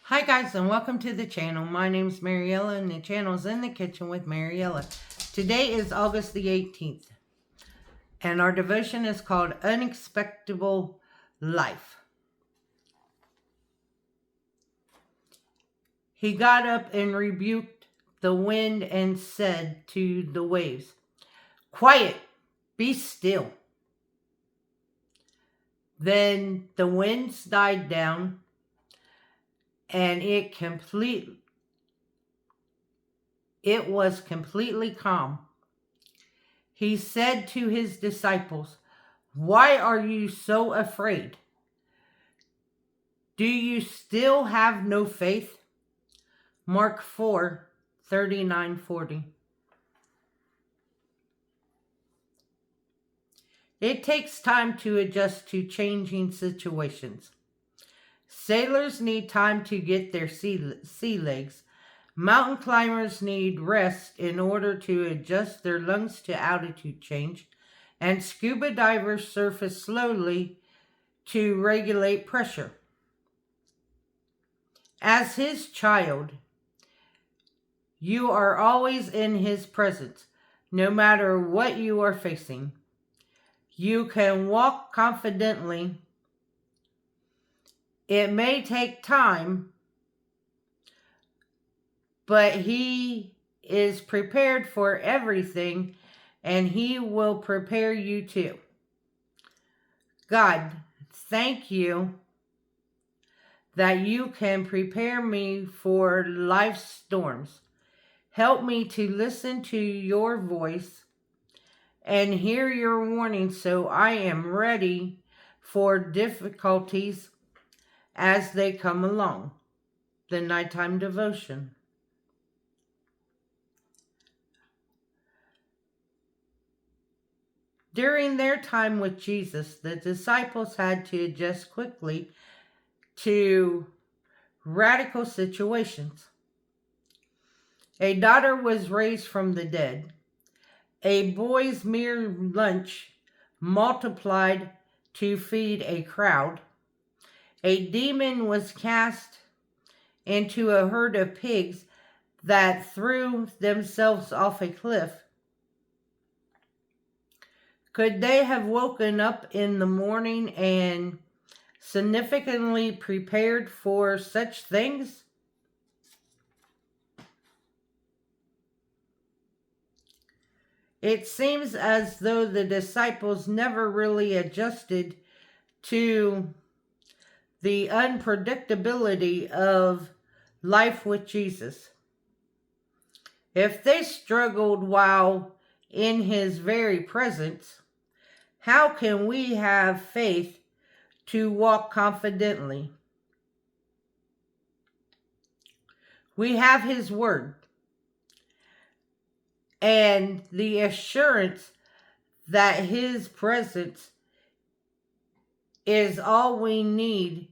Hi guys and welcome to the channel. My name is Mariella and the channel is In the Kitchen with Mariella. Today is August the 18th and our devotion is called Unexpectable Life. He got up and rebuked the wind and said to the waves, "Quiet, be still." Then the winds died down and it was completely calm. He said to his disciples, "Why are you so afraid? Do you still have no faith?" Mark 4:39-40. It takes time to adjust to changing situations. Sailors need time to get their sea legs. Mountain climbers need rest in order to adjust their lungs to altitude change. And scuba divers surface slowly to regulate pressure. As his child, you are always in his presence, no matter what you are facing. You can walk confidently. It may take time, but he is prepared for everything, and he will prepare you too. God, thank you that you can prepare me for life's storms. Help me to listen to your voice and hear your warning so I am ready for difficulties as they come along. The nighttime devotion. During their time with Jesus, the disciples had to adjust quickly to radical situations. A daughter was raised from the dead. A boy's mere lunch multiplied to feed a crowd. A demon was cast into a herd of pigs that threw themselves off a cliff. Could they have woken up in the morning and significantly prepared for such things? It seems as though the disciples never really adjusted to the unpredictability of life with Jesus. If they struggled while in his very presence, how can we have faith to walk confidently? We have his word and the assurance that his presence is all we need.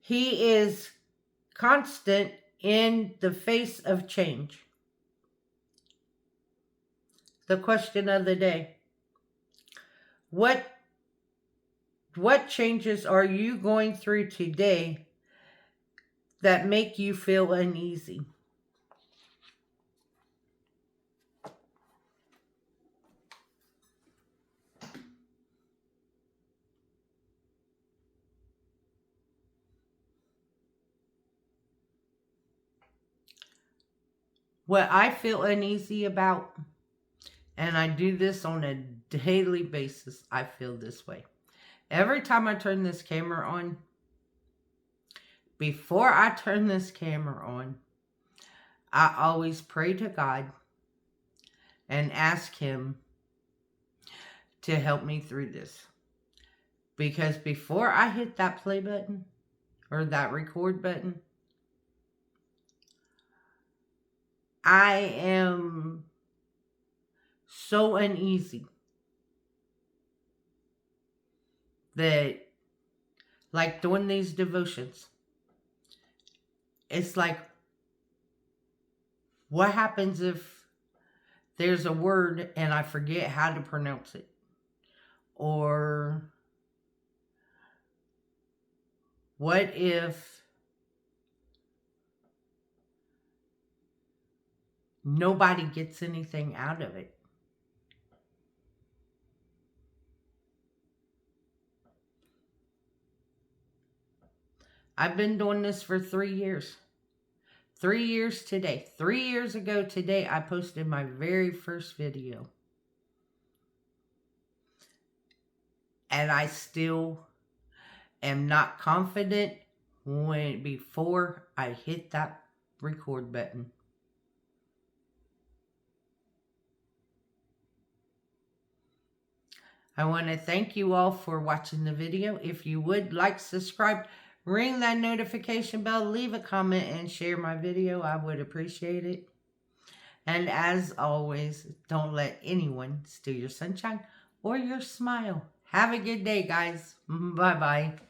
He is constant in the face of change. The question of the day. What changes are you going through today that make you feel uneasy? What I feel uneasy about, and I do this on a daily basis, I feel this way. Every time I turn this camera on, before I turn this camera on, I always pray to God and ask him to help me through this. Because before I hit that play button or that record button, I am so uneasy that, like doing these devotions, it's like, what happens if there's a word and I forget how to pronounce it? Or What if nobody gets anything out of it? I've been doing this for 3 years. 3 years today. 3 years ago today, I posted my very first video. And I still am not confident before I hit that record button. I want to thank you all for watching the video. If you would like, subscribe, ring that notification bell, leave a comment, and share my video. I would appreciate it. And as always, don't let anyone steal your sunshine or your smile. Have a good day, guys. Bye-bye.